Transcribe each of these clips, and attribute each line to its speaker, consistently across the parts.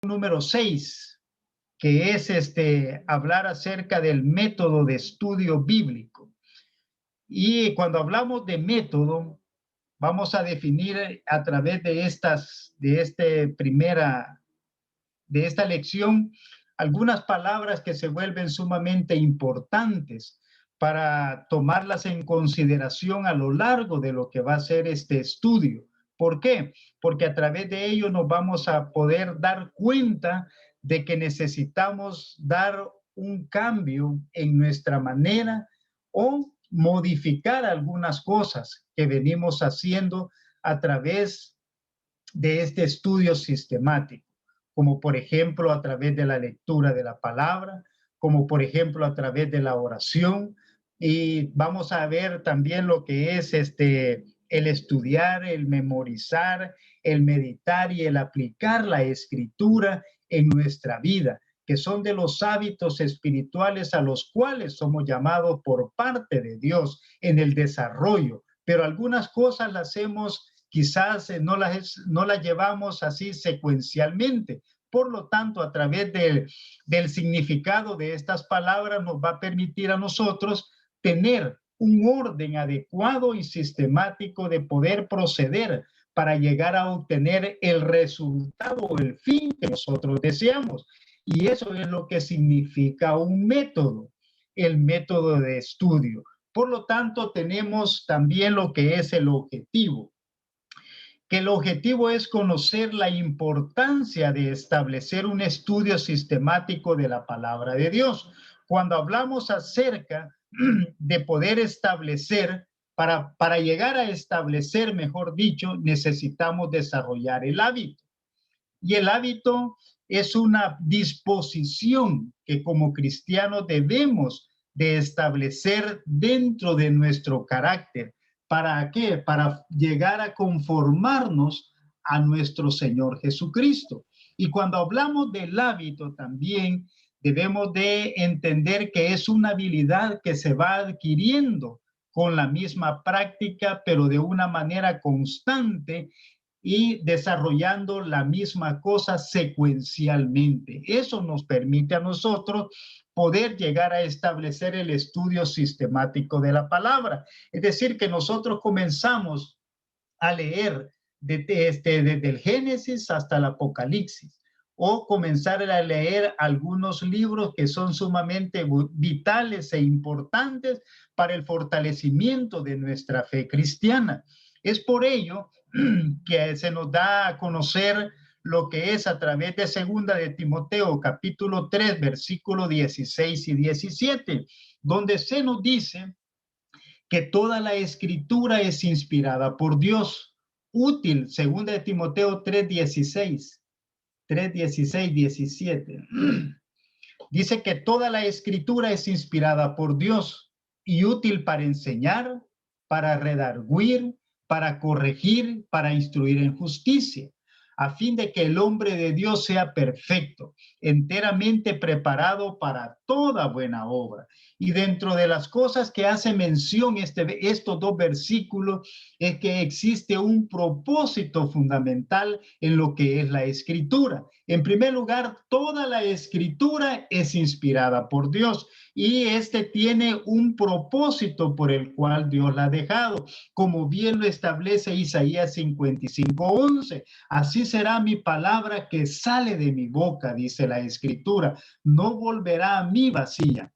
Speaker 1: número 6, que es hablar acerca del método de estudio bíblico. Y cuando hablamos de método, vamos a definir a través de esta lección algunas palabras que se vuelven sumamente importantes para tomarlas en consideración a lo largo de lo que va a ser este estudio. ¿Por qué? Porque a través de ello nos vamos a poder dar cuenta de que necesitamos dar un cambio en nuestra manera o modificar algunas cosas que venimos haciendo a través de este estudio sistemático, como por ejemplo a través de la lectura de la palabra, como por ejemplo a través de la oración, y vamos a ver también lo que es el estudiar, el memorizar, el meditar y el aplicar la escritura en nuestra vida, que son de los hábitos espirituales a los cuales somos llamados por parte de Dios en el desarrollo, pero algunas cosas las hacemos quizás no las llevamos así secuencialmente. Por lo tanto, a través del significado de estas palabras nos va a permitir a nosotros tener un orden adecuado y sistemático de poder proceder para llegar a obtener el resultado o el fin que nosotros deseamos. Y eso es lo que significa un método, el método de estudio. Por lo tanto, tenemos también lo que es el objetivo, que el objetivo es conocer la importancia de establecer un estudio sistemático de la palabra de Dios. Cuando hablamos acerca de poder establecer, para llegar a establecer, mejor dicho, necesitamos desarrollar el hábito. Y el hábito es una disposición que como cristianos debemos de establecer dentro de nuestro carácter. ¿Para qué? Para llegar a conformarnos a nuestro Señor Jesucristo. Y cuando hablamos del hábito también debemos de entender que es una habilidad que se va adquiriendo con la misma práctica, pero de una manera constante y desarrollando la misma cosa secuencialmente. Eso nos permite a nosotros poder llegar a establecer el estudio sistemático de la palabra. Es decir, que nosotros comenzamos a leer desde el Génesis hasta el Apocalipsis, o comenzar a leer algunos libros que son sumamente vitales e importantes para el fortalecimiento de nuestra fe cristiana. Es por ello que se nos da a conocer lo que es a través de segunda de Timoteo, capítulo 3, versículo 16 y 17, donde se nos dice que toda la escritura es inspirada por Dios, útil, segunda de Timoteo 3:16, 3:16, 17. Dice que toda la escritura es inspirada por Dios y útil para enseñar, para redarguir, para corregir, para instruir en justicia, a fin de que el hombre de Dios sea perfecto, enteramente preparado para toda buena obra. Y dentro de las cosas que hace mención estos dos versículos es que existe un propósito fundamental en lo que es la escritura. En primer lugar, toda la escritura es inspirada por Dios y tiene un propósito por el cual Dios la ha dejado, como bien lo establece Isaías 55:11. Así será mi palabra que sale de mi boca, dice la escritura. No volverá a mí vacía,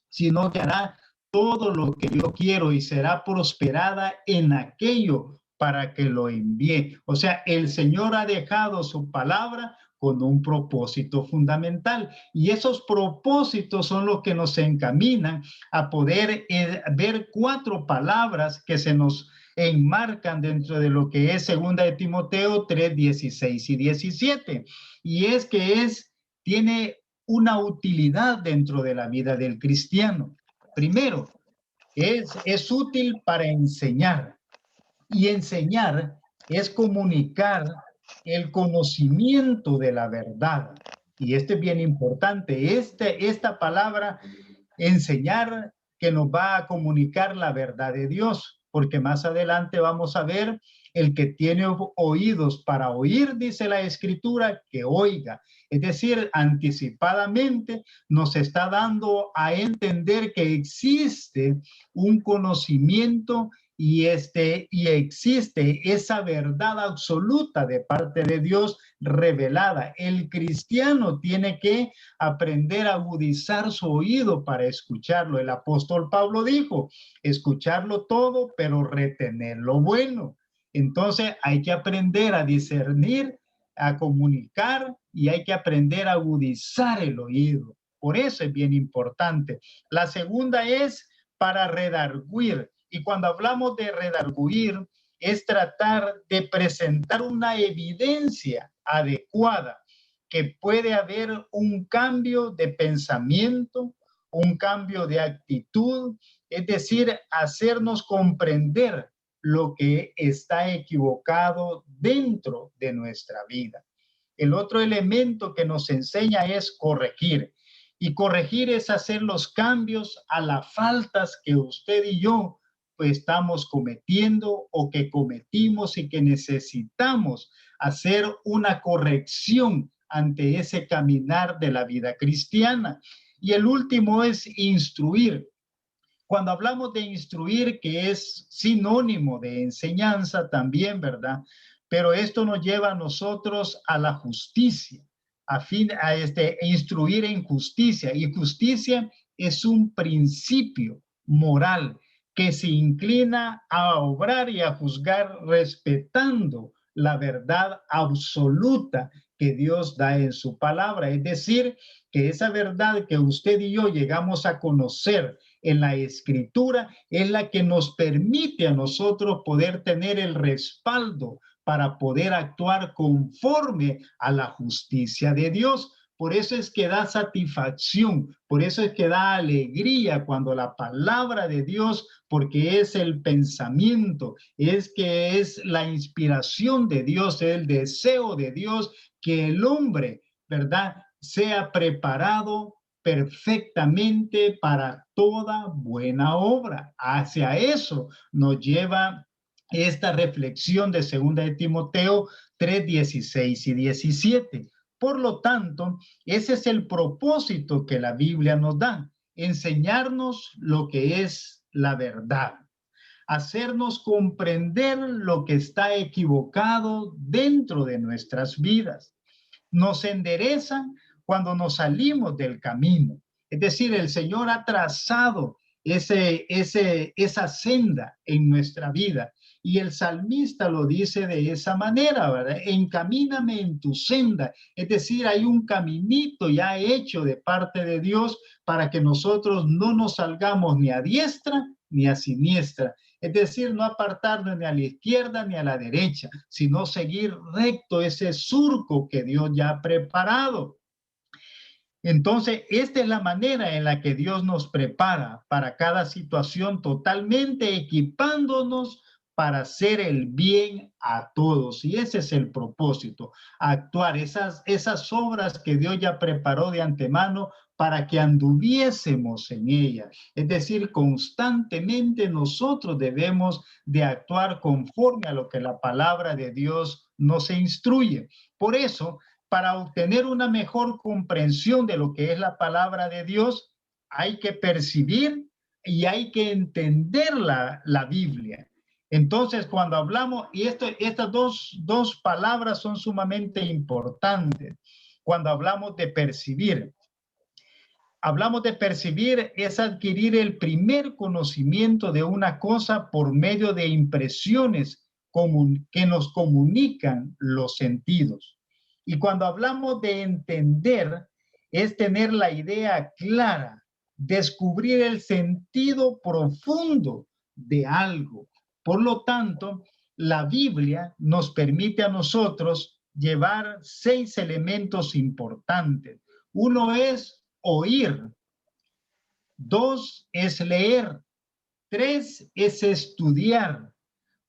Speaker 1: sino que hará todo lo que yo quiero y será prosperada en aquello para que lo envíe. O sea, el Señor ha dejado su palabra con un propósito fundamental y esos propósitos son los que nos encaminan a poder ver 4 palabras que se nos enmarcan dentro de lo que es segunda de Timoteo 3, 16 y 17. Y es que tiene una utilidad dentro de la vida del cristiano. Primero, es útil para enseñar, y enseñar es comunicar el conocimiento de la verdad. Y es bien importante, esta palabra enseñar, que nos va a comunicar la verdad de Dios, porque más adelante vamos a ver El que tiene oídos para oír, dice la Escritura, que oiga. Es decir, anticipadamente nos está dando a entender que existe un conocimiento y existe esa verdad absoluta de parte de Dios revelada. El cristiano tiene que aprender a agudizar su oído para escucharlo. El apóstol Pablo dijo, escucharlo todo, pero retener lo bueno. Entonces hay que aprender a discernir, a comunicar y hay que aprender a agudizar el oído. Por eso es bien importante. La segunda es para redarguir. Y cuando hablamos de redarguir, es tratar de presentar una evidencia adecuada, que puede haber un cambio de pensamiento, un cambio de actitud, es decir, hacernos comprender lo que está equivocado dentro de nuestra vida. El otro elemento que nos enseña es corregir. Y corregir es hacer los cambios a las faltas que usted y yo pues, estamos cometiendo o que cometimos y que necesitamos hacer una corrección ante ese caminar de la vida cristiana. Y el último es instruir. Cuando hablamos de instruir, que es sinónimo de enseñanza también, ¿verdad? Pero esto nos lleva a nosotros a la justicia, a instruir en justicia. Y justicia es un principio moral que se inclina a obrar y a juzgar respetando la verdad absoluta que Dios da en su palabra. Es decir, que esa verdad que usted y yo llegamos a conocer en la Escritura es la que nos permite a nosotros poder tener el respaldo para poder actuar conforme a la justicia de Dios. Por eso es que da satisfacción, por eso es que da alegría cuando la palabra de Dios, porque es el pensamiento, es que es la inspiración de Dios, el deseo de Dios, que el hombre, ¿verdad?, sea preparado perfectamente para toda buena obra. Hacia eso nos lleva esta reflexión de 2 de Timoteo 3, 16 y 17. Por lo tanto, ese es el propósito que la Biblia nos da, enseñarnos lo que es la verdad, hacernos comprender lo que está equivocado dentro de nuestras vidas. Nos endereza cuando nos salimos del camino. Es decir, el Señor ha trazado esa senda en nuestra vida. Y el salmista lo dice de esa manera, ¿verdad? Encamíname en tu senda. Es decir, hay un caminito ya hecho de parte de Dios para que nosotros no nos salgamos ni a diestra ni a siniestra. Es decir, no apartarnos ni a la izquierda ni a la derecha, sino seguir recto ese surco que Dios ya ha preparado. Entonces, esta es la manera en la que Dios nos prepara para cada situación, totalmente equipándonos para hacer el bien a todos. Y ese es el propósito, actuar esas obras que Dios ya preparó de antemano para que anduviésemos en ellas. Es decir, constantemente nosotros debemos de actuar conforme a lo que la palabra de Dios nos instruye. Por eso, para obtener una mejor comprensión de lo que es la palabra de Dios, hay que percibir y hay que entender la Biblia. Entonces, cuando hablamos, y estas dos palabras son sumamente importantes, cuando hablamos de percibir es adquirir el primer conocimiento de una cosa por medio de impresiones que nos comunican los sentidos. Y cuando hablamos de entender, es tener la idea clara, descubrir el sentido profundo de algo. Por lo tanto, la Biblia nos permite a nosotros llevar 6 elementos importantes. Uno es oír, 2 es leer, 3 es estudiar,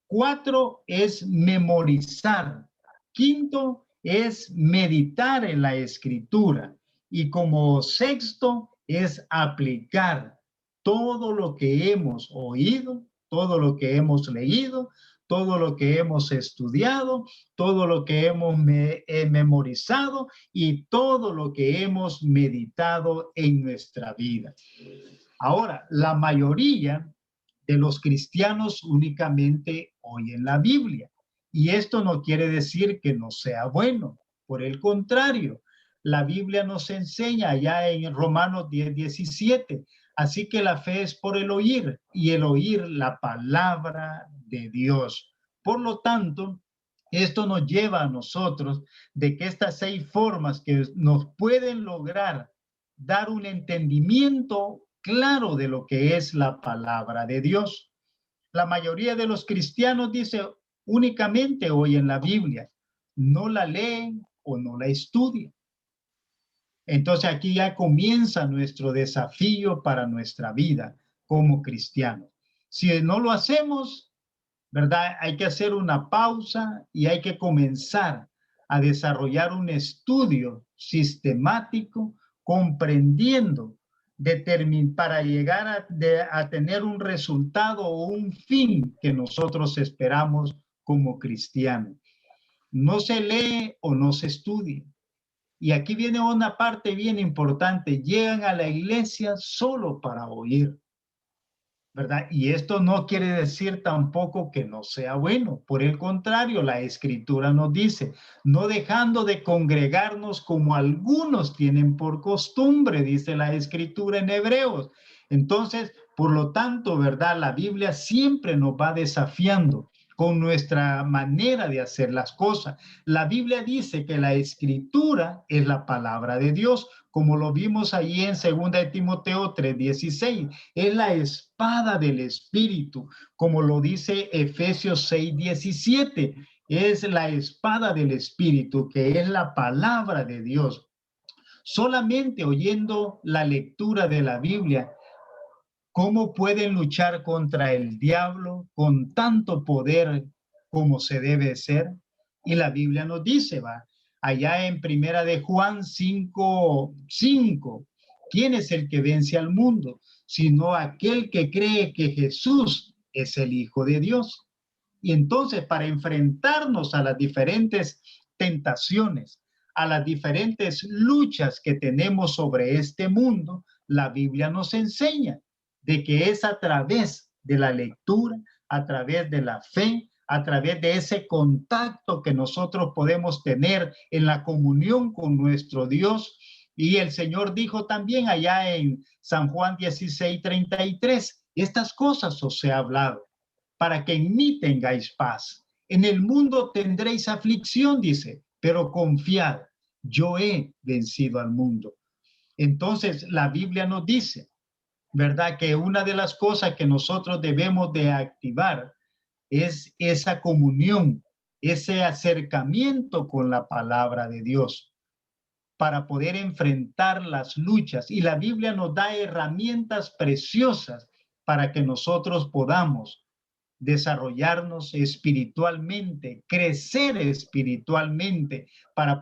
Speaker 1: 4 es memorizar, 5 es meditar en la escritura y como 6 es aplicar todo lo que hemos oído, todo lo que hemos leído, todo lo que hemos estudiado, todo lo que hemos memorizado y todo lo que hemos meditado en nuestra vida. Ahora, la mayoría de los cristianos únicamente oyen la Biblia. Y esto no quiere decir que no sea bueno. Por el contrario, la Biblia nos enseña allá en Romanos 10:17. Así que la fe es por el oír y el oír la palabra de Dios. Por lo tanto, esto nos lleva a nosotros de que estas 6 formas que nos pueden lograr dar un entendimiento claro de lo que es la palabra de Dios. La mayoría de los cristianos dice únicamente oyen la Biblia, no la leen o no la estudian. Entonces aquí ya comienza nuestro desafío para nuestra vida como cristianos. Si no lo hacemos, ¿verdad? Hay que hacer una pausa y hay que comenzar a desarrollar un estudio sistemático, comprendiendo, para llegar a tener un resultado o un fin que nosotros esperamos como cristianos. No se lee o no se estudia. Y aquí viene una parte bien importante. Llegan a la iglesia solo para oír, ¿verdad? Y esto no quiere decir tampoco que no sea bueno. Por el contrario, la Escritura nos dice, no dejando de congregarnos como algunos tienen por costumbre, dice la Escritura en Hebreos. Entonces, por lo tanto, ¿verdad? La Biblia siempre nos va desafiando con nuestra manera de hacer las cosas. La Biblia dice que la Escritura es la palabra de Dios, como lo vimos allí en 2 de Timoteo 3:16. Es la espada del Espíritu, como lo dice Efesios 6:17. Es la espada del Espíritu, que es la palabra de Dios. Solamente oyendo la lectura de la Biblia, ¿cómo pueden luchar contra el diablo con tanto poder como se debe ser? Y la Biblia nos dice, va, allá en Primera de Juan 5:5, ¿quién es el que vence al mundo? Sino aquel que cree que Jesús es el Hijo de Dios. Y entonces, para enfrentarnos a las diferentes tentaciones, a las diferentes luchas que tenemos sobre este mundo, la Biblia nos enseña de que es a través de la lectura, a través de la fe, a través de ese contacto que nosotros podemos tener en la comunión con nuestro Dios. Y el Señor dijo también allá en San Juan 16:33, estas cosas os he hablado, para que en mí tengáis paz. En el mundo tendréis aflicción, dice, pero confiad, yo he vencido al mundo. Entonces, la Biblia nos dice, ¿verdad? Que una de las cosas que nosotros debemos de activar es esa comunión, ese acercamiento con la palabra de Dios para poder enfrentar las luchas. Y la Biblia nos da herramientas preciosas para que nosotros podamos desarrollarnos espiritualmente, crecer espiritualmente, para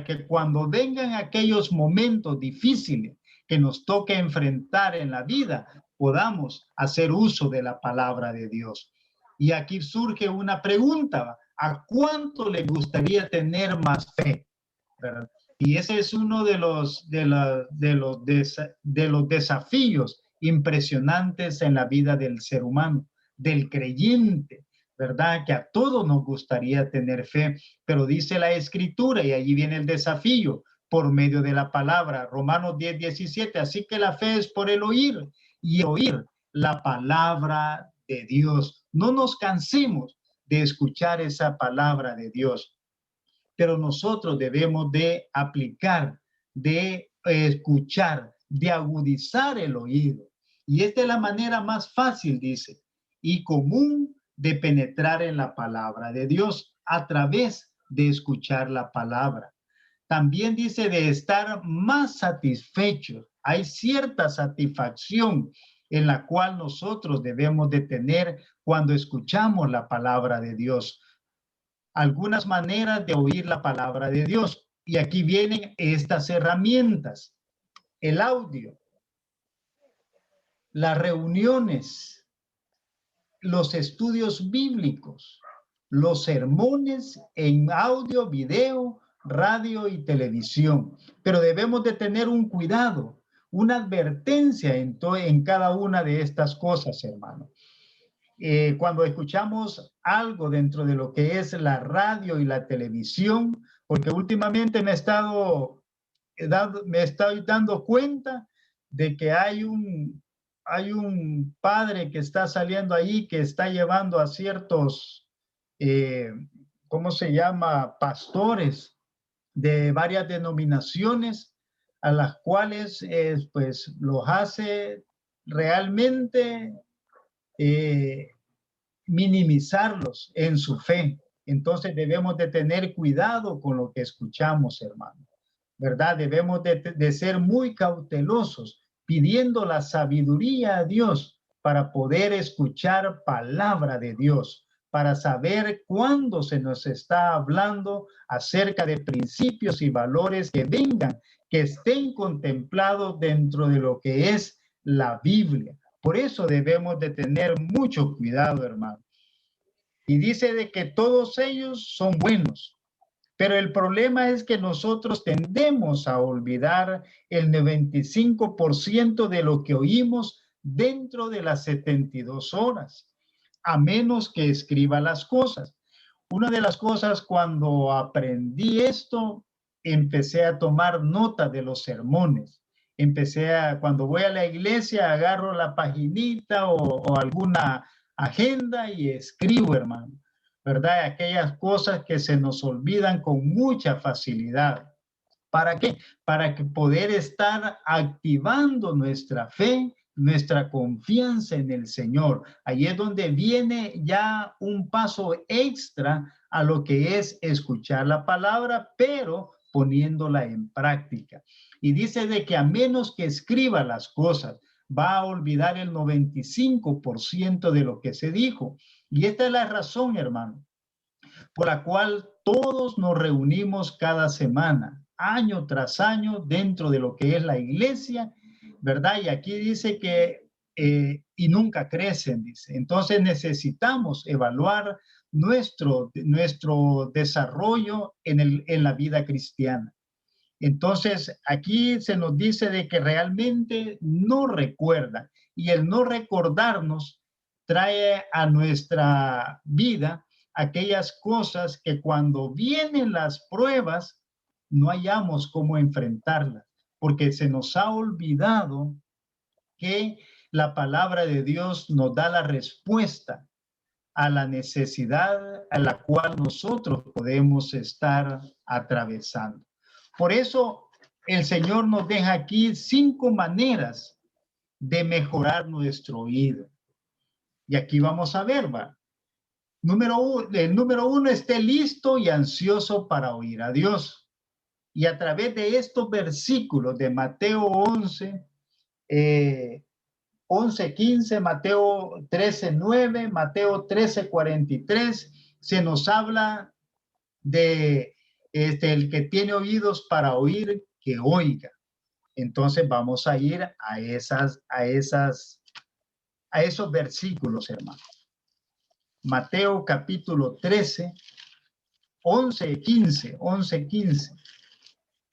Speaker 1: que cuando vengan aquellos momentos difíciles que nos toque enfrentar en la vida, podamos hacer uso de la palabra de Dios. Y aquí surge una pregunta: ¿a cuánto le gustaría tener más fe? ¿Verdad? Y ese es uno de los desafíos impresionantes en la vida del ser humano, del creyente, ¿verdad? Que a todos nos gustaría tener fe, pero dice la Escritura, y allí viene el desafío, por medio de la palabra, Romanos 10:17, así que la fe es por el oír, y oír la palabra de Dios. No nos cansemos de escuchar esa palabra de Dios, pero nosotros debemos de aplicar, de escuchar, de agudizar el oído. Y esta es la manera más fácil, dice, y común de penetrar en la palabra de Dios a través de escuchar la palabra. También dice de estar más satisfechos. Hay cierta satisfacción en la cual nosotros debemos de tener cuando escuchamos la palabra de Dios. Algunas maneras de oír la palabra de Dios. Y aquí vienen estas herramientas: el audio, las reuniones, los estudios bíblicos, los sermones en audio, video, radio y televisión. Pero debemos de tener un cuidado, una advertencia en cada una de estas cosas, hermano. Cuando escuchamos algo dentro de lo que es la radio y la televisión, porque últimamente me estoy dando cuenta de que hay un padre que está saliendo ahí, que está llevando a ciertos, ¿cómo se llama? Pastores de varias denominaciones, a las cuales pues los hace realmente minimizarlos en su fe. Entonces debemos de tener cuidado con lo que escuchamos, hermano, ¿verdad? Debemos de ser muy cautelosos, pidiendo la sabiduría a Dios para poder escuchar palabra de Dios, para saber cuándo se nos está hablando acerca de principios y valores que vengan, que estén contemplados dentro de lo que es la Biblia. Por eso debemos de tener mucho cuidado, hermano. Y dice de que todos ellos son buenos, pero el problema es que nosotros tendemos a olvidar el 95% de lo que oímos dentro de las 72 horas, a menos que escriba las cosas. Una de las cosas cuando aprendí esto, empecé a tomar nota de los sermones. Cuando voy a la iglesia, agarro la paginita o alguna agenda y escribo, hermano, ¿verdad? Aquellas cosas que se nos olvidan con mucha facilidad. ¿Para qué? Para que poder estar activando nuestra fe, nuestra confianza en el Señor. Ahí es donde viene ya un paso extra a lo que es escuchar la palabra, pero poniéndola en práctica. Y dice de que a menos que escriba las cosas, va a olvidar el 95% de lo que se dijo. Y esta es la razón, hermano, por la cual todos nos reunimos cada semana, año tras año, dentro de lo que es la iglesia, ¿verdad? Y aquí dice que, y nunca crecen, dice. Entonces necesitamos evaluar nuestro desarrollo en la vida cristiana. Entonces, aquí se nos dice de que realmente no recuerda, y el no recordarnos trae a nuestra vida aquellas cosas que cuando vienen las pruebas no hayamos cómo enfrentarlas, porque se nos ha olvidado que la palabra de Dios nos da la respuesta a la necesidad a la cual nosotros podemos estar atravesando. Por eso el Señor nos deja aquí 5 maneras de mejorar nuestro oído. Y aquí vamos a ver, va. El número 1, esté listo y ansioso para oír a Dios. Y a través de estos versículos de Mateo 11, 11:15, Mateo 13:9, Mateo 13:43, se nos habla de el que tiene oídos para oír, que oiga. Entonces vamos a ir a esos versículos, hermanos. Mateo capítulo 13, 11:15.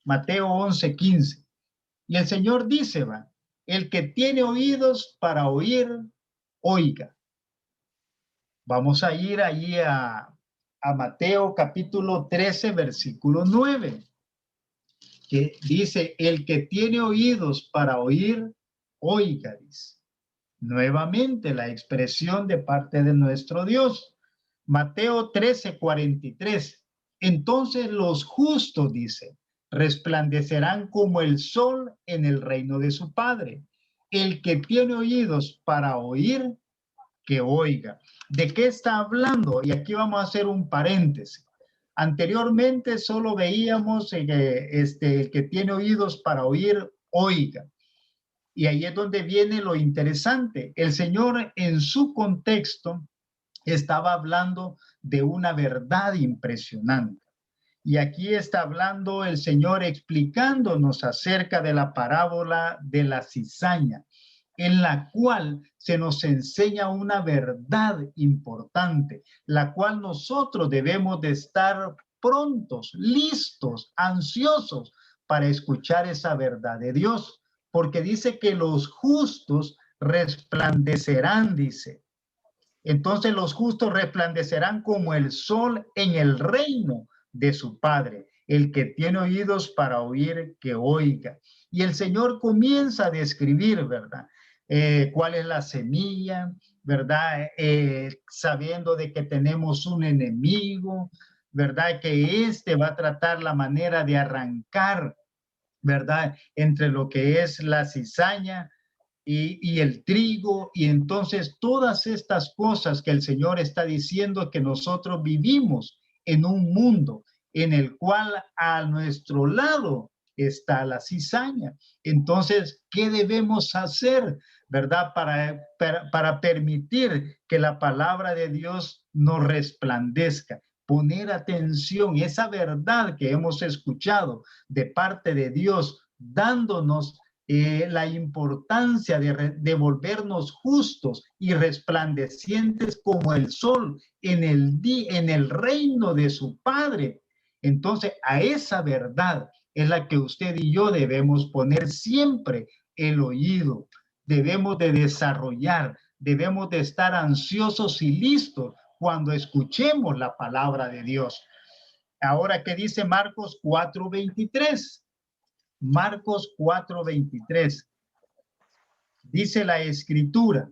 Speaker 1: Mateo 11:15. Y el Señor dice, va, el que tiene oídos para oír, oiga. Vamos a ir allí a Mateo capítulo 13, versículo 9, que dice, el que tiene oídos para oír, oiga, dice. Nuevamente la expresión de parte de nuestro Dios. Mateo 13:43. Entonces los justos, dice, resplandecerán como el sol en el reino de su Padre. El que tiene oídos para oír, que oiga. ¿De qué está hablando? Y aquí vamos a hacer un paréntesis. Anteriormente solo veíamos el que tiene oídos para oír, oiga. Y ahí es donde viene lo interesante. El Señor en su contexto estaba hablando de una verdad impresionante. Y aquí está hablando el Señor explicándonos acerca de la parábola de la cizaña. en la cual se nos enseña una verdad importante, la cual nosotros debemos de estar prontos, listos, ansiosos para escuchar esa verdad de Dios, porque dice que los justos resplandecerán, dice. Entonces los justos resplandecerán como el sol en el reino de su Padre. El que tiene oídos para oír, que oiga. Y el Señor comienza a describir, ¿verdad? Cuál es la semilla, ¿verdad? Sabiendo de que tenemos un enemigo, ¿verdad? Que éste va a tratar la manera de arrancar, ¿verdad? Entre lo que es la cizaña y el trigo, y entonces todas estas cosas que el Señor está diciendo, que nosotros vivimos en un mundo en el cual a nuestro lado está la cizaña. Entonces, ¿qué debemos hacer, verdad? Para permitir que la palabra de Dios nos resplandezca. Poner atención, esa verdad que hemos escuchado de parte de Dios, dándonos la importancia de volvernos justos y resplandecientes como el sol en el reino de su Padre. Entonces, a esa verdad es la que usted y yo debemos poner siempre el oído. Debemos de desarrollar, debemos de estar ansiosos y listos cuando escuchemos la palabra de Dios. Ahora, ¿qué dice Marcos 4:23? Marcos 4:23. Dice la escritura: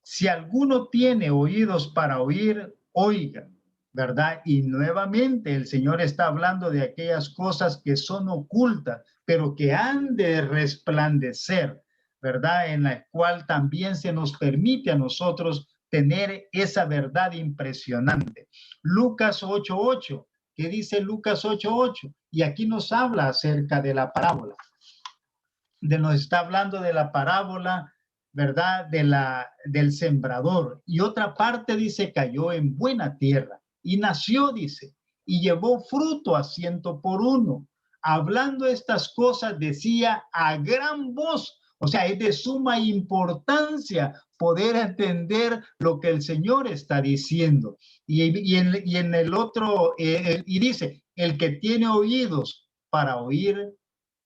Speaker 1: si alguno tiene oídos para oír, oiga, ¿verdad? Y nuevamente el Señor está hablando de aquellas cosas que son ocultas, pero que han de resplandecer, ¿verdad? En la cual también se nos permite a nosotros tener esa verdad impresionante. Lucas 8:8. ¿Qué dice Lucas 8:8? Y aquí nos habla acerca de la parábola. Nos está hablando de la parábola, ¿verdad? Del sembrador. Y otra parte dice, cayó en buena tierra y nació, dice, y llevó fruto a 100 por 1. Hablando estas cosas decía a gran voz. O sea, es de suma importancia poder entender lo que el Señor está diciendo. Y en el otro, y dice, el que tiene oídos para oír,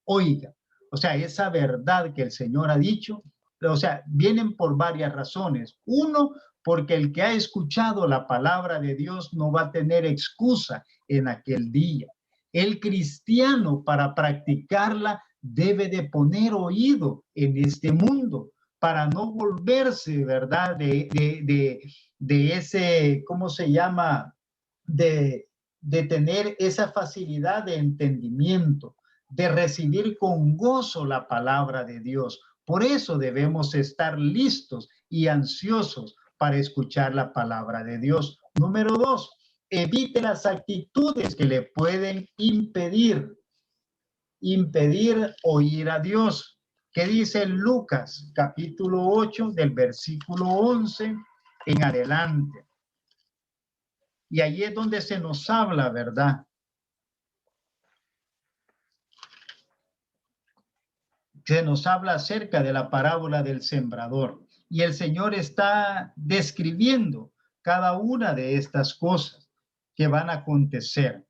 Speaker 1: oiga. O sea, esa verdad que el Señor ha dicho, o sea, vienen por varias razones. Uno, porque el que ha escuchado la palabra de Dios no va a tener excusa en aquel día. El cristiano, para practicarla, debe de poner oído en este mundo para no volverse, ¿verdad? De ese, ¿cómo se llama? De tener esa facilidad de entendimiento, de recibir con gozo la palabra de Dios. Por eso debemos estar listos y ansiosos para escuchar la palabra de Dios. Número 2, evite las actitudes que le pueden impedir oír a Dios. ¿Qué dice Lucas capítulo 8 del versículo 11 en adelante? Y ahí es donde se nos habla, ¿verdad? Se nos habla acerca de la parábola del sembrador. Y el Señor está describiendo cada una de estas cosas que van a acontecer.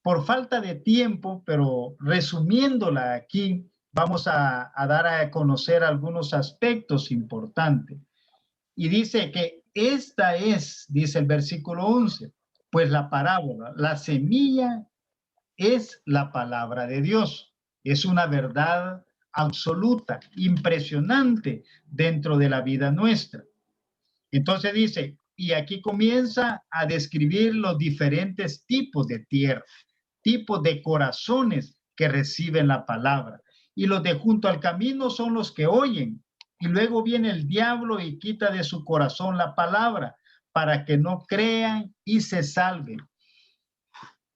Speaker 1: Por falta de tiempo, pero resumiéndola aquí, vamos a dar a conocer algunos aspectos importantes. Y dice que esta es, dice el versículo 11, pues la parábola, la semilla es la palabra de Dios. Es una verdad absoluta, impresionante dentro de la vida nuestra. Entonces dice, y aquí comienza a describir los diferentes tipos de tierra, tipos de corazones que reciben la palabra. Y los de junto al camino son los que oyen. Y luego viene el diablo y quita de su corazón la palabra para que no crean y se salven.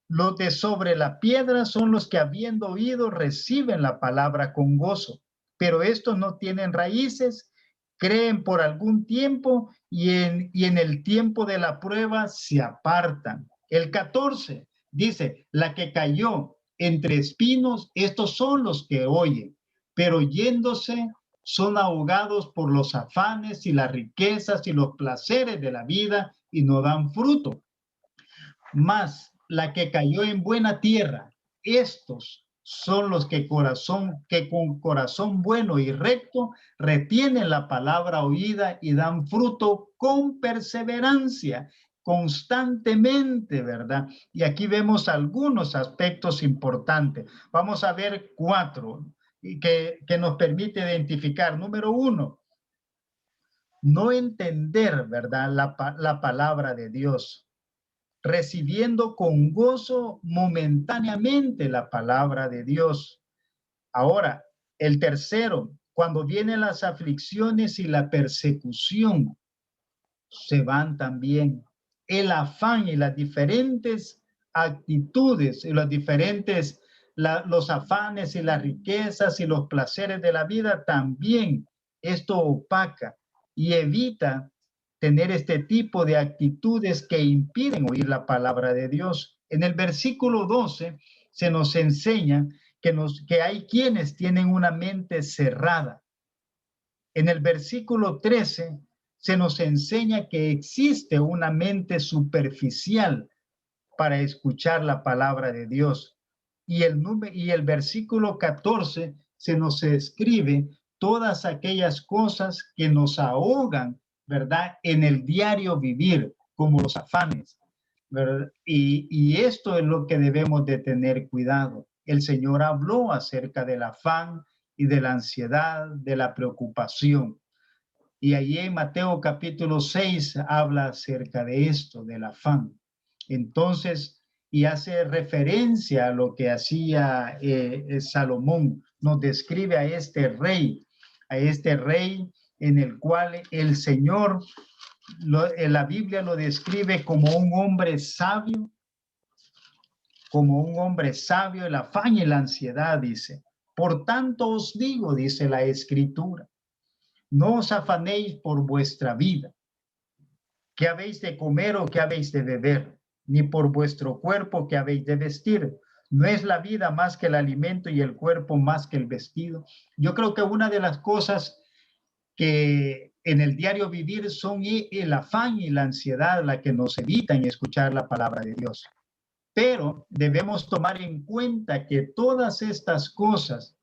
Speaker 1: Los de sobre la piedra son los que, habiendo oído, reciben la palabra con gozo, pero estos no tienen raíces, creen por algún tiempo y en el tiempo de la prueba se apartan. El 14 dice, la que cayó entre espinos, estos son los que oyen, pero yéndose son ahogados por los afanes y las riquezas y los placeres de la vida y no dan fruto. Mas la que cayó en buena tierra, estos son los que con corazón bueno y recto retienen la palabra oída y dan fruto con perseverancia, constantemente, ¿verdad? Y aquí vemos algunos aspectos importantes. Vamos a ver 4 que nos permite identificar. Número 1, no entender, ¿verdad? La palabra de Dios, recibiendo con gozo momentáneamente la palabra de Dios. Ahora, el tercero, cuando vienen las aflicciones y la persecución, se van también el afán y las diferentes actitudes y los afanes y las riquezas y los placeres de la vida también. Esto opaca y evita tener este tipo de actitudes que impiden oír la palabra de Dios. En el versículo 12 se nos enseña que hay quienes tienen una mente cerrada. En el versículo 13 se nos enseña que existe una mente superficial para escuchar la palabra de Dios. Y el versículo 14 se nos escribe todas aquellas cosas que nos ahogan, ¿verdad? En el diario vivir, como los afanes, ¿verdad? Y esto es lo que debemos de tener cuidado. El Señor habló acerca del afán y de la ansiedad, de la preocupación. Y allí en Mateo capítulo 6 habla acerca de esto, del afán. Entonces, y hace referencia a lo que hacía Salomón, nos describe a este rey en el cual el Señor, en la Biblia lo describe como un hombre sabio, el afán y la ansiedad, dice. Por tanto os digo, dice la Escritura, no os afanéis por vuestra vida, qué habéis de comer o qué habéis de beber, ni por vuestro cuerpo qué habéis de vestir. No es la vida más que el alimento y el cuerpo más que el vestido. Yo creo que una de las cosas que en el diario vivir son el afán y la ansiedad la que nos evitan escuchar la palabra de Dios. Pero debemos tomar en cuenta que todas estas cosas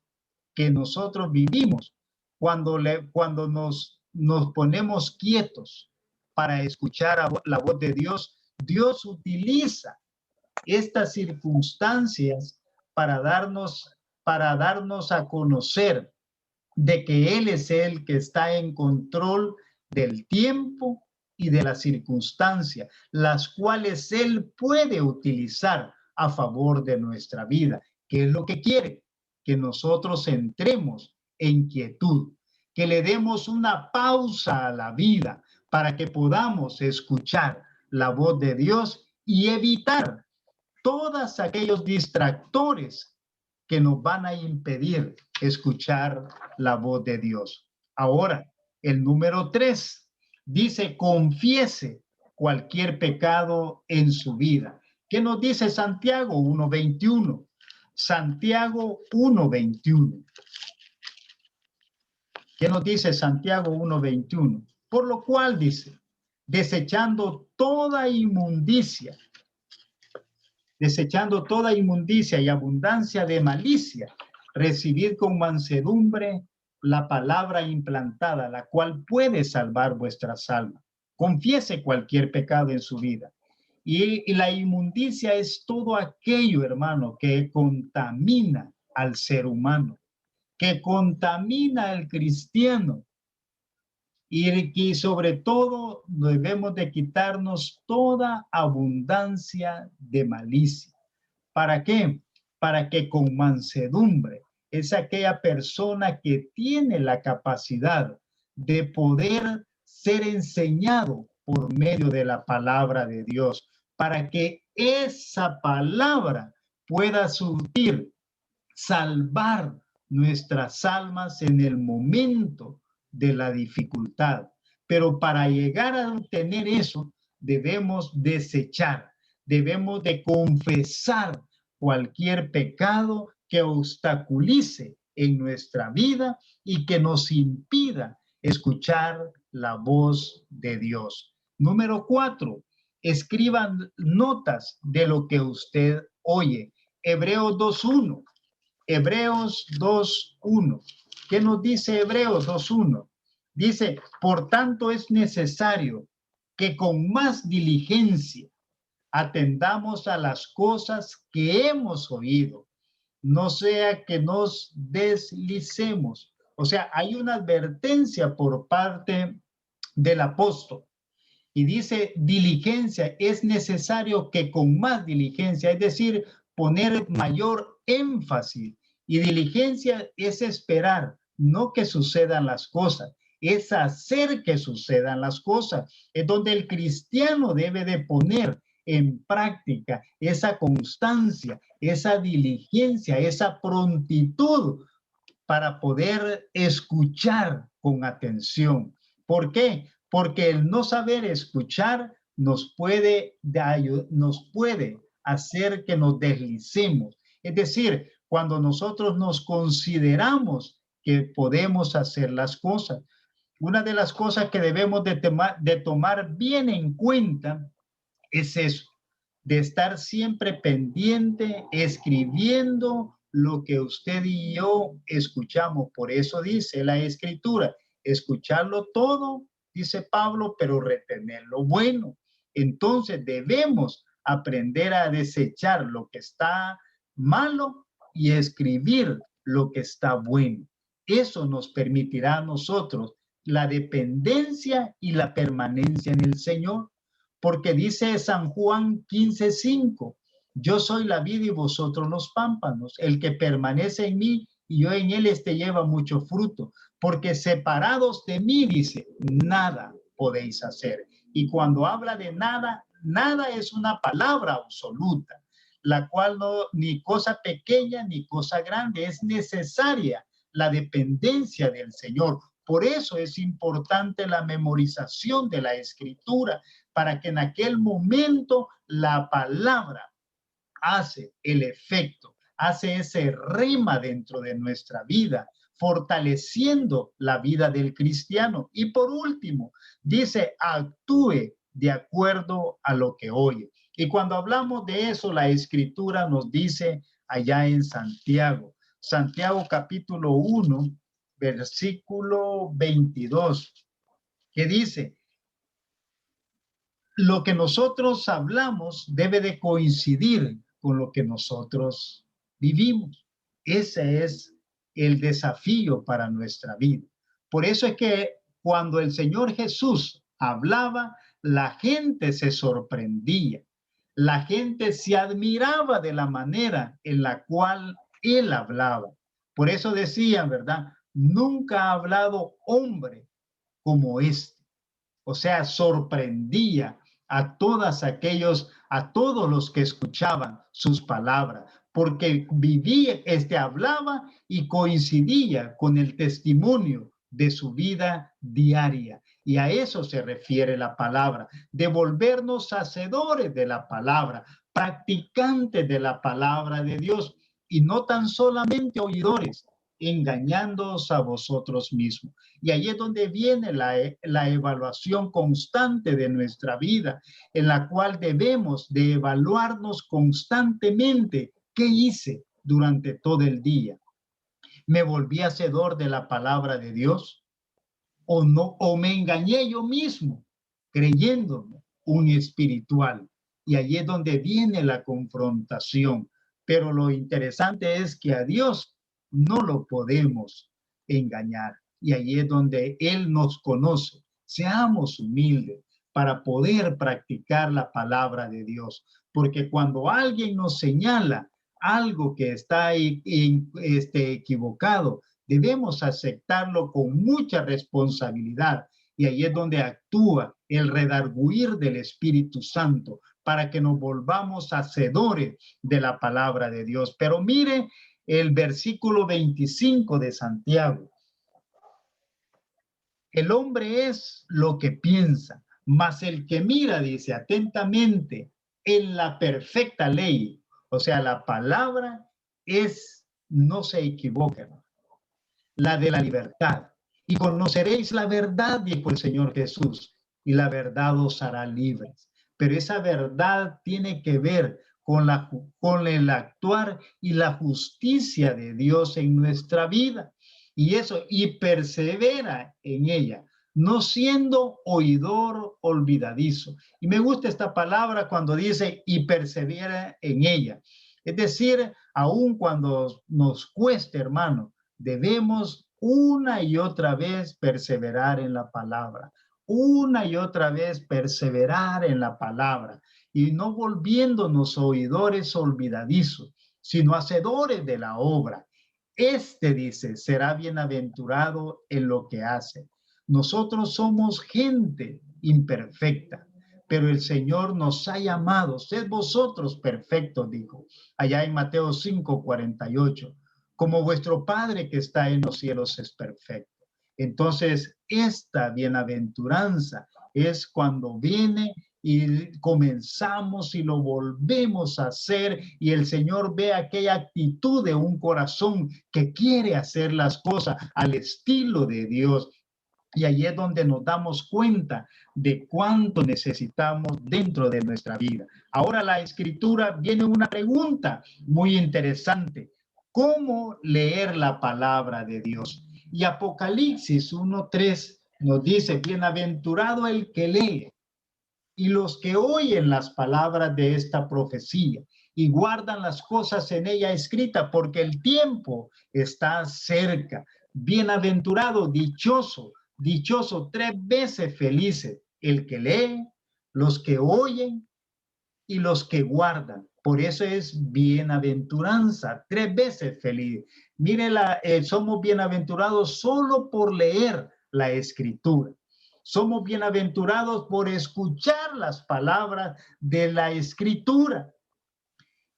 Speaker 1: que nosotros vivimos, cuando nos ponemos quietos para escuchar la voz de Dios, Dios utiliza estas circunstancias para darnos a conocer de que Él es el que está en control del tiempo y de las circunstancias, las cuales Él puede utilizar a favor de nuestra vida. ¿Qué es lo que quiere? Que nosotros entremos en quietud, que le demos una pausa a la vida para que podamos escuchar la voz de Dios y evitar todos aquellos distractores que nos van a impedir escuchar la voz de Dios. Ahora, el número 3 dice, confiese cualquier pecado en su vida. ¿Qué nos dice Santiago 1:21? Santiago 1:21. ¿Qué nos dice Santiago 1:21? Por lo cual dice, desechando toda inmundicia y abundancia de malicia, recibid con mansedumbre la palabra implantada, la cual puede salvar vuestras almas. Confiese cualquier pecado en su vida. Y la inmundicia es todo aquello, hermano, que contamina al ser humano, que contamina al cristiano, y que sobre todo debemos de quitarnos toda abundancia de malicia. ¿Para qué? Para que con mansedumbre es aquella persona que tiene la capacidad de poder ser enseñado por medio de la palabra de Dios, para que esa palabra pueda surtir, salvar nuestras almas en el momento de la dificultad. Pero para llegar a obtener eso, debemos desechar, debemos de confesar cualquier pecado que obstaculice en nuestra vida y que nos impida escuchar la voz de Dios. Número 4, escriban notas de lo que usted oye. Hebreos 2.1. Hebreos 2.1. ¿Qué nos dice Hebreos 2.1? Dice, por tanto es necesario que con más diligencia atendamos a las cosas que hemos oído, no sea que nos deslicemos. O sea, hay una advertencia por parte del apóstol y dice diligencia, es necesario que con más diligencia, es decir, poner mayor énfasis. Y diligencia es esperar, no que sucedan las cosas, es hacer que sucedan las cosas. Es donde el cristiano debe de poner en práctica esa constancia, esa diligencia, esa prontitud para poder escuchar con atención. ¿Por qué? Porque el no saber escuchar nos puede hacer que nos deslicemos. Es decir, cuando nosotros nos consideramos que podemos hacer las cosas, una de las cosas que debemos de tomar bien en cuenta es eso, de estar siempre pendiente, escribiendo lo que usted y yo escuchamos. Por eso dice la Escritura, escucharlo todo, dice Pablo, pero retener lo bueno. Entonces debemos aprender a desechar lo que está malo y escribir lo que está bueno. Eso nos permitirá a nosotros la dependencia y la permanencia en el Señor. Porque dice San Juan 15:5, yo soy la vid y vosotros los pámpanos, el que permanece en mí y yo en él, lleva mucho fruto, porque separados de mí, dice, nada podéis hacer. Y cuando habla de nada, nada es una palabra absoluta, la cual no, ni cosa pequeña ni cosa grande, es necesaria la dependencia del Señor. Por eso es importante la memorización de la Escritura, para que en aquel momento la palabra hace el efecto, hace ese rema dentro de nuestra vida, fortaleciendo la vida del cristiano. Y por último, dice, actúe de acuerdo a lo que oye. Y cuando hablamos de eso, la Escritura nos dice allá en Santiago, Santiago capítulo 1, versículo 22, que dice, lo que nosotros hablamos debe de coincidir con lo que nosotros vivimos. Ese es el desafío para nuestra vida. Por eso es que cuando el Señor Jesús hablaba, la gente se sorprendía. La gente se admiraba de la manera en la cual Él hablaba. Por eso decían, ¿verdad? Nunca ha hablado hombre como este. O sea, sorprendía a todos los que escuchaban sus palabras, porque vivía, hablaba y coincidía con el testimonio de su vida diaria. Y a eso se refiere la palabra, de volvernos hacedores de la palabra, practicantes de la palabra de Dios, y no tan solamente oidores, engañándoos a vosotros mismos. Y ahí es donde viene la evaluación constante de nuestra vida, en la cual debemos de evaluarnos constantemente. ¿Qué hice durante todo el día? ¿Me volví hacedor de la palabra de Dios? ¿O no? ¿O me engañé yo mismo creyéndome un espiritual? Y ahí es donde viene la confrontación. Pero lo interesante es que a Dios no lo podemos engañar. Y ahí es donde Él nos conoce. Seamos humildes para poder practicar la palabra de Dios. Porque cuando alguien nos señala algo que está equivocado, debemos aceptarlo con mucha responsabilidad. Y ahí es donde actúa el redarguir del Espíritu Santo para que nos volvamos hacedores de la palabra de Dios. Pero mire el versículo 25 de Santiago. El hombre es lo que piensa, mas el que mira, dice, atentamente en la perfecta ley. O sea, la palabra no se equivoca. la de la libertad. Y conoceréis la verdad, dijo el Señor Jesús, y la verdad os hará libres. Pero esa verdad tiene que ver con el actuar y la justicia de Dios en nuestra vida. Y eso, y persevera en ella, no siendo oidor olvidadizo. Y me gusta esta palabra cuando dice y persevera en ella. Es decir, aun cuando nos cueste, hermano, debemos una y otra vez perseverar en la palabra, una y otra vez perseverar en la palabra y no volviéndonos oidores olvidadizos, sino hacedores de la obra. Este, dice, será bienaventurado en lo que hace. Nosotros somos gente imperfecta, pero el Señor nos ha llamado, sed vosotros perfectos, dijo, allá en Mateo 5:48, como vuestro Padre que está en los cielos es perfecto. Entonces, esta bienaventuranza es cuando viene y comenzamos y lo volvemos a hacer y el Señor ve aquella actitud de un corazón que quiere hacer las cosas al estilo de Dios. Y ahí es donde nos damos cuenta de cuánto necesitamos dentro de nuestra vida. Ahora la escritura viene una pregunta muy interesante. ¿Cómo leer la palabra de Dios? Y Apocalipsis 1:3 nos dice, bienaventurado el que lee y los que oyen las palabras de esta profecía y guardan las cosas en ella escritas, porque el tiempo está cerca. Bienaventurado, dichoso, dichoso, 3 veces felices, el que lee, los que oyen y los que guardan. Por eso es bienaventuranza, 3 veces feliz. Mire, somos bienaventurados solo por leer la escritura. Somos bienaventurados por escuchar las palabras de la escritura.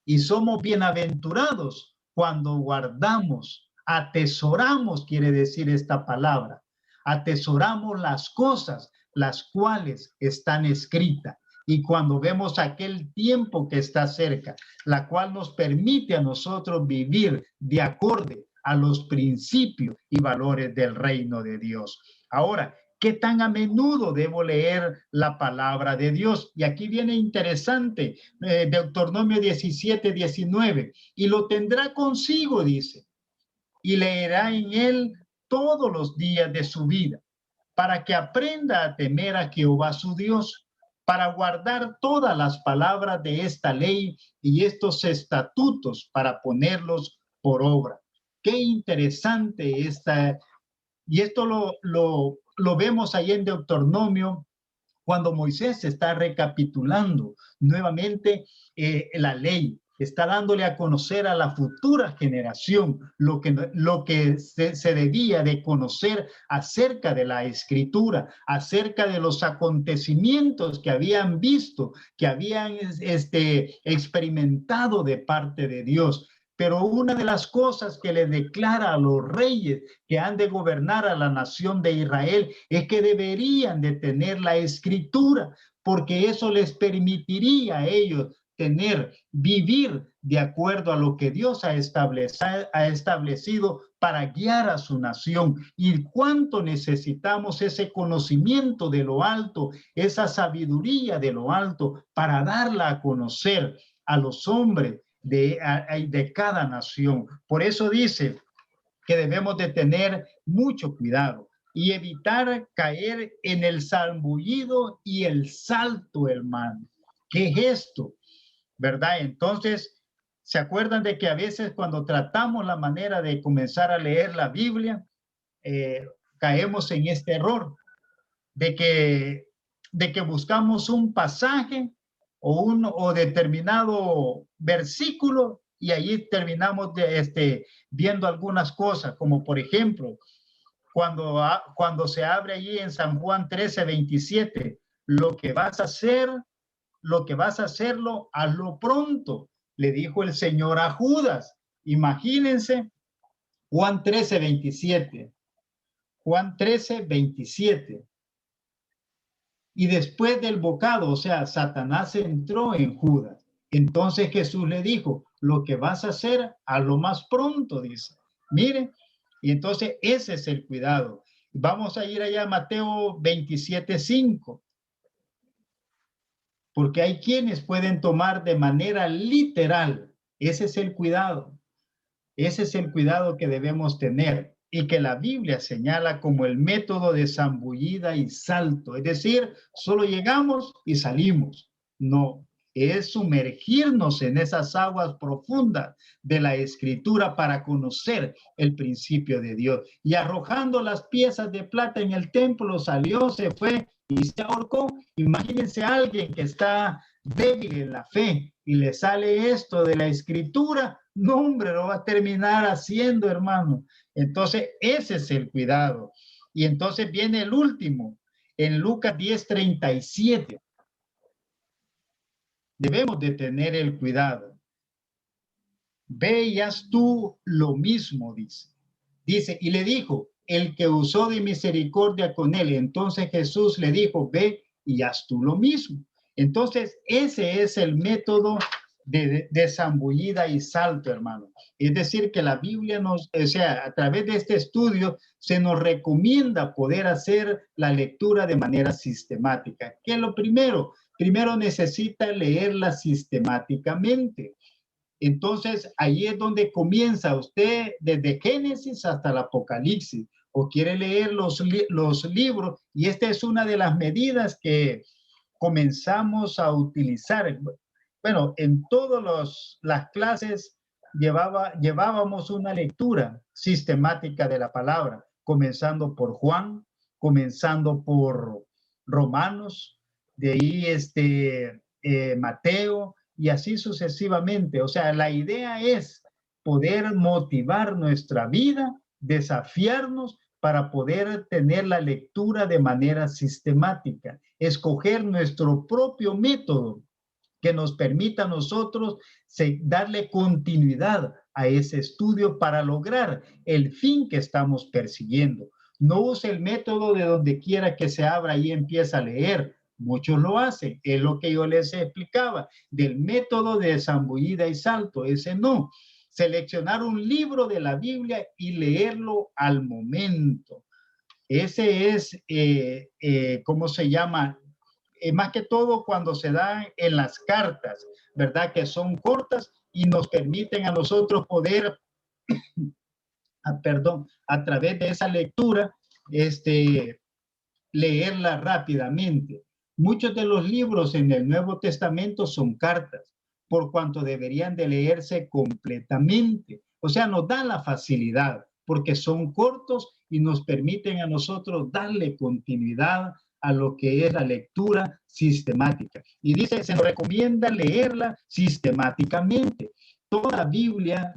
Speaker 1: Y somos bienaventurados cuando guardamos, atesoramos, quiere decir esta palabra. Atesoramos las cosas, las cuales están escritas. Y cuando vemos aquel tiempo que está cerca, la cual nos permite a nosotros vivir de acorde a los principios y valores del reino de Dios. Ahora, ¿qué tan a menudo debo leer la palabra de Dios? Y aquí viene interesante, Deuteronomio 17:19, y lo tendrá consigo, dice, y leerá en él todos los días de su vida, para que aprenda a temer a Jehová su Dios, para guardar todas las palabras de esta ley y estos estatutos para ponerlos por obra. Qué interesante esta. Y esto lo vemos ahí en Deuteronomio, cuando Moisés está recapitulando nuevamente la ley, está dándole a conocer a la futura generación lo que se debía de conocer acerca de la escritura, acerca de los acontecimientos que habían visto, que habían experimentado de parte de Dios. Pero una de las cosas que le declara a los reyes que han de gobernar a la nación de Israel es que deberían de tener la escritura, porque eso les permitiría a ellos vivir de acuerdo a lo que Dios ha establecido para guiar a su nación. Y cuánto necesitamos ese conocimiento de lo alto, esa sabiduría de lo alto para darla a conocer a los hombres de cada nación. Por eso dice que debemos de tener mucho cuidado y evitar caer en el zambullido y el salto, hermano. ¿Qué es esto? ¿Verdad? Entonces, ¿se acuerdan de que a veces cuando tratamos la manera de comenzar a leer la Biblia, caemos en este error de que buscamos un pasaje o determinado versículo y allí terminamos viendo algunas cosas, como por ejemplo, cuando se abre allí en San Juan 13:27, lo que vas a hacerlo, hazlo pronto, le dijo el Señor a Judas. Imagínense, Juan 13:27. Juan 13:27. Y después del bocado, o sea, Satanás entró en Judas. Entonces Jesús le dijo, lo que vas a hacer, hazlo más pronto, dice. Miren, Y entonces ese es el cuidado. Vamos a ir allá a Mateo 27:5, porque hay quienes pueden tomar de manera literal. Ese es el cuidado. Ese es el cuidado que debemos tener y que la Biblia señala como el método de zambullida y salto. Es decir, solo llegamos y salimos. No, es sumergirnos en esas aguas profundas de la Escritura para conocer el principio de Dios. Y arrojando las piezas de plata en el templo, salió, se fue y se ahorcó. Imagínense a alguien que está débil en la fe y le sale esto de la Escritura. No, hombre, lo va a terminar haciendo, hermano. Entonces, ese es el cuidado. Y entonces viene el último, en Lucas 10:37. Debemos de tener el cuidado. Ve y haz tú lo mismo, dice. Dice, y le dijo, el que usó de misericordia con él. Entonces Jesús le dijo, ve y haz tú lo mismo. Entonces, ese es el método de zambullida y salto, hermano. Es decir, que la Biblia nos, o sea, a través de este estudio, se nos recomienda poder hacer la lectura de manera sistemática. ¿Qué es lo primero? Primero necesita leerla sistemáticamente. Entonces, ahí es donde comienza usted desde Génesis hasta el Apocalipsis, o quiere leer los libros, y esta es una de las medidas que comenzamos a utilizar. Bueno, en todas las clases llevábamos una lectura sistemática de la palabra, comenzando por Juan, comenzando por Romanos, de ahí Mateo, y así sucesivamente. O sea, la idea es poder motivar nuestra vida, desafiarnos para poder tener la lectura de manera sistemática, escoger nuestro propio método que nos permita a nosotros darle continuidad a ese estudio para lograr el fin que estamos persiguiendo. No use el método de donde quiera que se abra y empieza a leer. Muchos lo hacen, es lo que yo les explicaba, del método de zambullida y salto, ese no. Seleccionar un libro de la Biblia y leerlo al momento. Ese es, ¿cómo se llama? Más que todo cuando se dan en las cartas, ¿verdad? Que son cortas y nos permiten a nosotros poder, perdón, a través de esa lectura, leerla rápidamente. Muchos de los libros en el Nuevo Testamento son cartas, por cuanto deberían de leerse completamente. O sea, nos dan la facilidad porque son cortos y nos permiten a nosotros darle continuidad a lo que es la lectura sistemática. Y dice, se nos recomienda leerla sistemáticamente. Toda la Biblia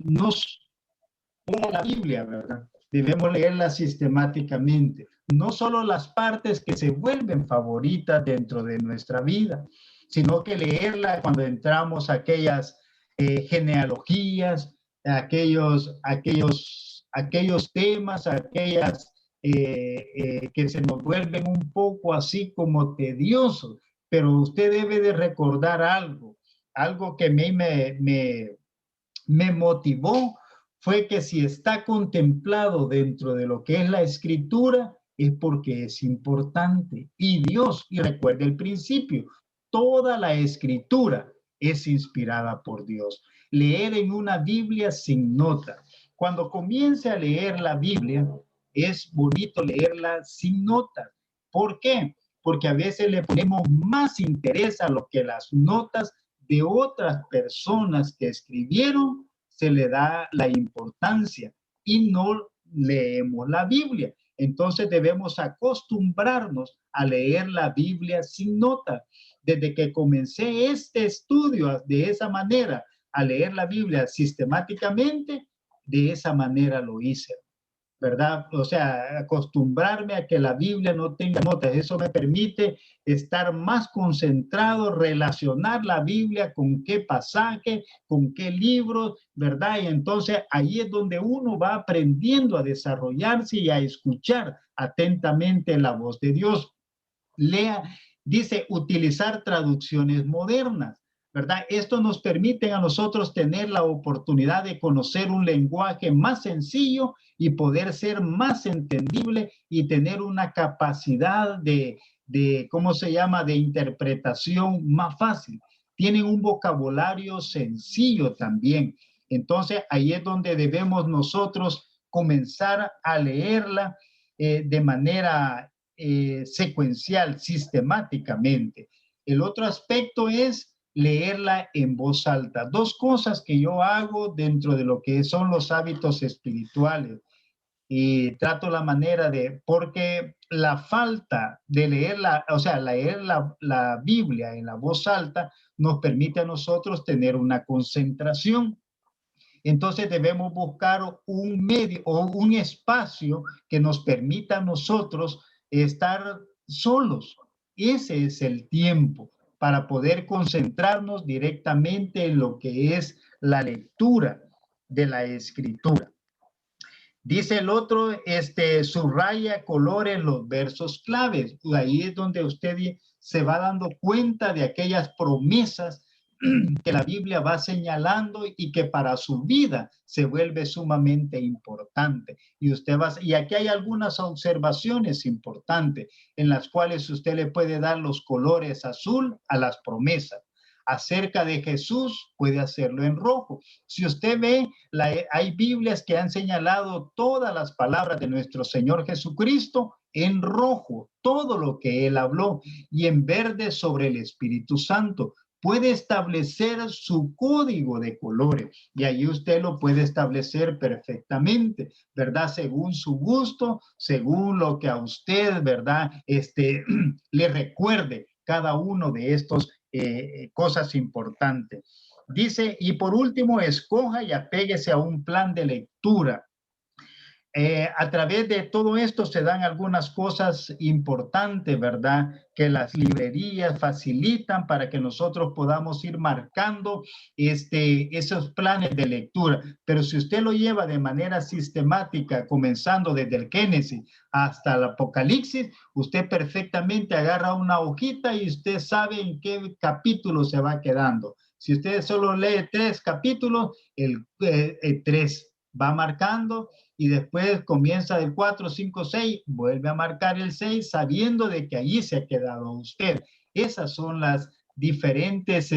Speaker 1: toda la Biblia, ¿verdad? Debemos leerla sistemáticamente, no solo las partes que se vuelven favoritas dentro de nuestra vida, sino que leerla cuando entramos a aquellas genealogías, aquellos temas, que se nos vuelven un poco así como tediosos, pero usted debe de recordar algo que a mí me motivó fue que si está contemplado dentro de lo que es la escritura, es porque es importante. Y Dios, y recuerde el principio, toda la escritura es inspirada por Dios. Leer en una Biblia sin nota. Cuando comience a leer la Biblia, es bonito leerla sin nota. ¿Por qué? Porque a veces le ponemos más interés a lo que las notas de otras personas que escribieron se le da la importancia y no leemos la Biblia. Entonces debemos acostumbrarnos a leer la Biblia sin nota. Desde que comencé este estudio de esa manera, a leer la Biblia sistemáticamente, de esa manera lo hice. ¿Verdad? O sea, acostumbrarme a que la Biblia no tenga notas. Eso me permite estar más concentrado, relacionar la Biblia con qué pasaje, con qué libro, ¿verdad? Y entonces ahí es donde uno va aprendiendo a desarrollarse y a escuchar atentamente la voz de Dios. Lea, dice, utilizar traducciones modernas. ¿verdad? Esto nos permite a nosotros tener la oportunidad de conocer un lenguaje más sencillo y poder ser más entendible y tener una capacidad ¿cómo se llama?, de interpretación más fácil. Tienen un vocabulario sencillo también. Entonces, ahí es donde debemos nosotros comenzar a leerla de manera secuencial, sistemáticamente. El otro aspecto es leerla en voz alta. Dos cosas que yo hago dentro de lo que son los hábitos espirituales y trato la manera porque la falta de leerla, o sea, leer la Biblia en la voz alta nos permite a nosotros tener una concentración. Entonces debemos buscar un medio o un espacio que nos permita a nosotros estar solos. Ese es el tiempo para poder concentrarnos directamente en lo que es la lectura de la escritura. Dice el otro, subraya colores los versos claves. Ahí es donde usted se va dando cuenta de aquellas promesas que la Biblia va señalando y que para su vida se vuelve sumamente importante. Y aquí hay algunas observaciones importantes en las cuales usted le puede dar los colores azul a las promesas. Acerca de Jesús, puede hacerlo en rojo. Si usted ve, hay Biblias que han señalado todas las palabras de nuestro Señor Jesucristo en rojo, todo lo que Él habló, y en verde sobre el Espíritu Santo. Puede establecer su código de colores y ahí usted lo puede establecer perfectamente, ¿verdad? Según su gusto, según lo que a usted, ¿verdad? Le recuerde cada uno de estos cosas importantes. Dice, y por último, escoja y apéguese a un plan de lectura. A través de todo esto se dan algunas cosas importantes, ¿verdad? Que las librerías facilitan para que nosotros podamos ir marcando esos planes de lectura. Pero si usted lo lleva de manera sistemática, comenzando desde el Génesis hasta el Apocalipsis, usted perfectamente agarra una hojita y usted sabe en qué capítulo se va quedando. Si usted solo lee 3 capítulos, el 3 va marcando y después comienza del 4, 5, 6, vuelve a marcar el 6 sabiendo de que allí se ha quedado usted. Esas son las diferentes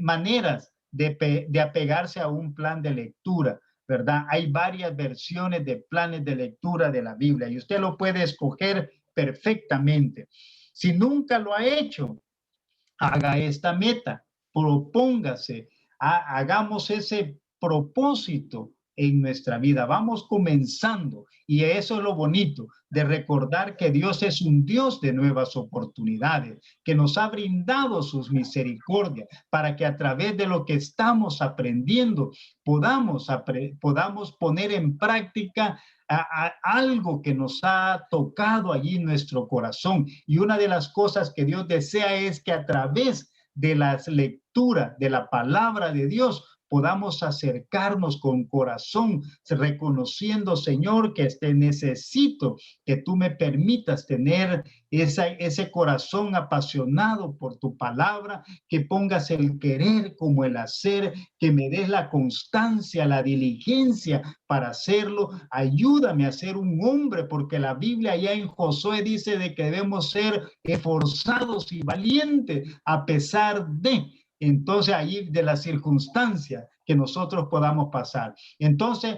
Speaker 1: maneras de apegarse a un plan de lectura, ¿verdad? Hay varias versiones de planes de lectura de la Biblia y usted lo puede escoger perfectamente. Si nunca lo ha hecho, haga esta meta, propóngase, hagamos ese propósito en nuestra vida. Vamos comenzando y eso es lo bonito de recordar que Dios es un Dios de nuevas oportunidades, que nos ha brindado sus misericordias para que a través de lo que estamos aprendiendo podamos poner en práctica algo que nos ha tocado allí en nuestro corazón. Y una de las cosas que Dios desea es que a través de las lecturas de la palabra de Dios podamos acercarnos con corazón, reconociendo, Señor, que necesito que tú me permitas tener ese corazón apasionado por tu palabra, que pongas el querer como el hacer, que me des la constancia, la diligencia para hacerlo. Ayúdame a ser un hombre, porque la Biblia ya en Josué dice de que debemos ser esforzados y valientes a pesar de... Entonces, allí de las circunstancias que nosotros podamos pasar. Entonces,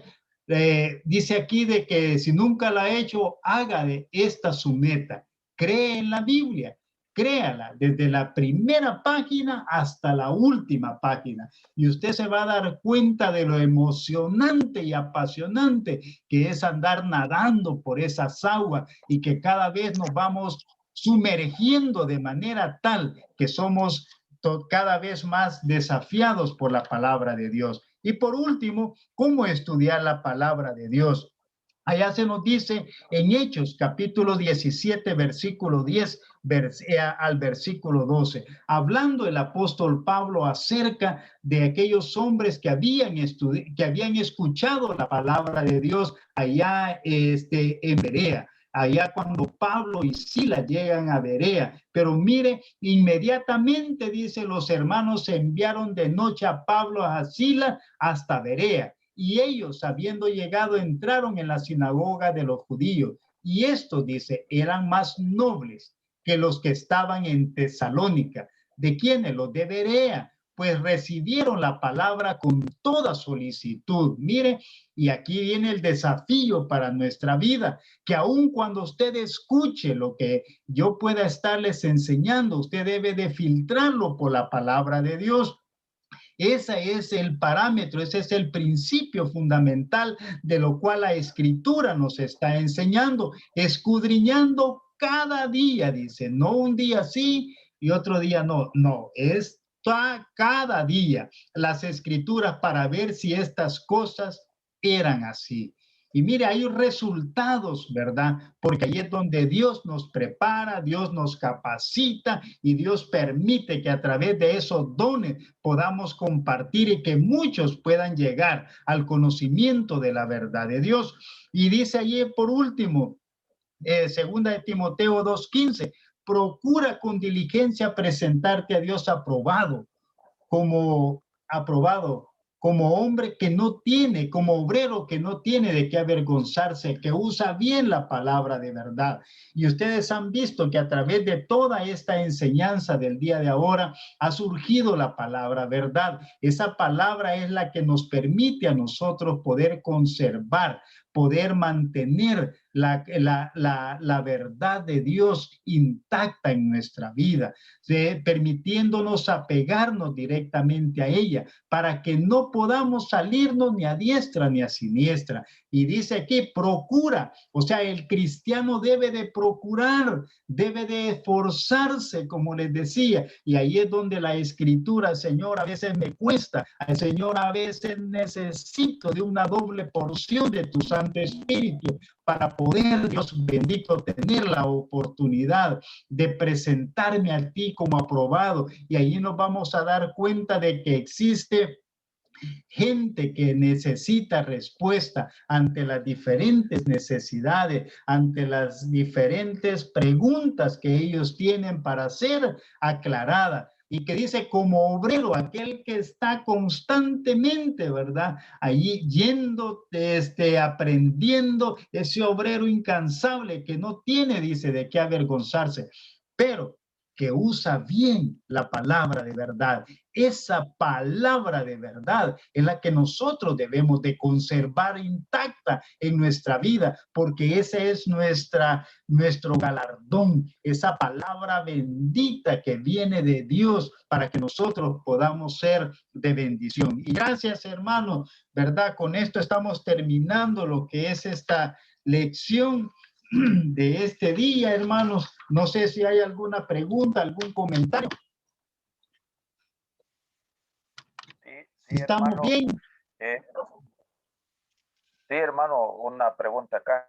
Speaker 1: dice aquí de que si nunca la ha hecho, haga de esta su meta. Cree en la Biblia, créala desde la primera página hasta la última página y usted se va a dar cuenta de lo emocionante y apasionante que es andar nadando por esas aguas y que cada vez nos vamos sumergiendo de manera tal que somos cada vez más desafiados por la palabra de Dios. Y por último, ¿cómo estudiar la palabra de Dios? Allá se nos dice en Hechos, capítulo 17, versículo 10 al versículo 12, hablando el apóstol Pablo acerca de aquellos hombres que habían escuchado la palabra de Dios allá en Berea. allá cuando Pablo y Silas llegan a Berea. Pero mire, inmediatamente dice, los hermanos enviaron de noche a Pablo, a Silas, hasta Berea. Y ellos, habiendo llegado, entraron en la sinagoga de los judíos. Y estos, dice, eran más nobles que los que estaban en Tesalónica. ¿De quiénes? Los de Berea. Pues recibieron la palabra con toda solicitud. Mire, y aquí viene el desafío para nuestra vida, que aun cuando usted escuche lo que yo pueda estarles enseñando, usted debe de filtrarlo por la palabra de Dios. Ese es el parámetro, ese es el principio fundamental de lo cual la Escritura nos está enseñando, escudriñando cada día, dice, no un día sí y otro día no, no, es cada día las Escrituras para ver si estas cosas eran así. Y mire, hay resultados, ¿verdad? Porque ahí es donde Dios nos prepara, Dios nos capacita y Dios permite que a través de esos dones podamos compartir y que muchos puedan llegar al conocimiento de la verdad de Dios. Y dice allí por último, segunda de Timoteo 2:15, procura con diligencia presentarte a Dios aprobado, como hombre que no tiene, como obrero que no tiene de qué avergonzarse, que usa bien la palabra de verdad. Y ustedes han visto que a través de toda esta enseñanza del día de ahora ha surgido la palabra verdad. Esa palabra es la que nos permite a nosotros poder conservar, poder mantener la verdad de Dios intacta en nuestra vida, permitiéndonos apegarnos directamente a ella para que no podamos salirnos ni a diestra ni a siniestra. Y dice aquí, procura, o sea, el cristiano debe de procurar, debe de esforzarse, como les decía, y ahí es donde la Escritura, Señor, a veces me cuesta, Señor, a veces necesito de una doble porción de tu Santo Espíritu para poder, Dios bendito, tener la oportunidad de presentarme a ti como aprobado. Y ahí nos vamos a dar cuenta de que existe gente que necesita respuesta ante las diferentes necesidades, ante las diferentes preguntas que ellos tienen para ser aclarada. Y que dice como obrero, aquel que está constantemente, ¿verdad? Allí yendo, aprendiendo, ese obrero incansable que no tiene, dice, de qué avergonzarse, pero que usa bien la palabra de verdad. Esa palabra de verdad es la que nosotros debemos de conservar intacta en nuestra vida, porque ese es nuestro galardón, esa palabra bendita que viene de Dios para que nosotros podamos ser de bendición. Y gracias, hermano, ¿verdad? Con esto estamos terminando lo que es esta lección de este día, hermanos. No sé si hay alguna pregunta, algún comentario.
Speaker 2: Sí,
Speaker 1: ¿Estamos
Speaker 2: hermano,
Speaker 1: bien?
Speaker 2: Sí, hermano, una pregunta acá.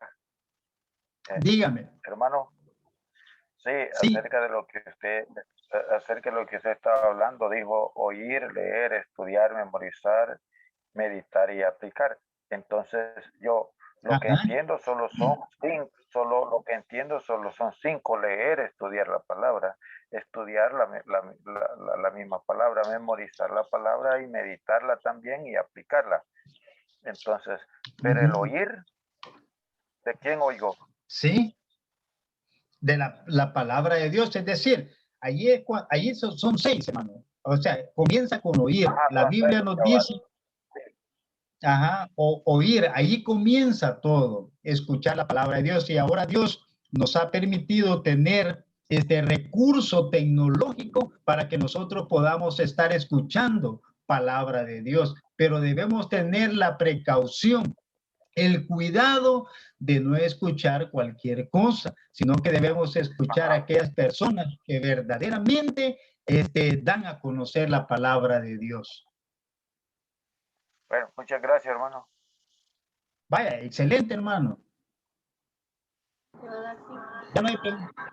Speaker 1: Dígame.
Speaker 2: Hermano, sí,
Speaker 1: Sí.
Speaker 2: acerca de lo que usted estaba hablando, dijo oír, leer, estudiar, memorizar, meditar y aplicar. Entonces, yo lo que entiendo solo son cinco: leer, estudiar la palabra, estudiar la misma palabra, memorizar la palabra y meditarla también y aplicarla. Entonces, pero el oír, ¿de quién oigo?
Speaker 1: Sí, de la palabra de Dios, es decir, allí son 6, hermano. O sea, comienza con oír. La Biblia nos dice, oír, ahí comienza todo, escuchar la palabra de Dios. Y ahora Dios nos ha permitido tener este recurso tecnológico para que nosotros podamos estar escuchando palabra de Dios, pero debemos tener la precaución, el cuidado de no escuchar cualquier cosa, sino que debemos escuchar a aquellas personas que verdaderamente dan a conocer la palabra de Dios.
Speaker 2: Bueno, muchas gracias, hermano.
Speaker 1: Vaya, excelente, hermano. Ya no hay preguntas.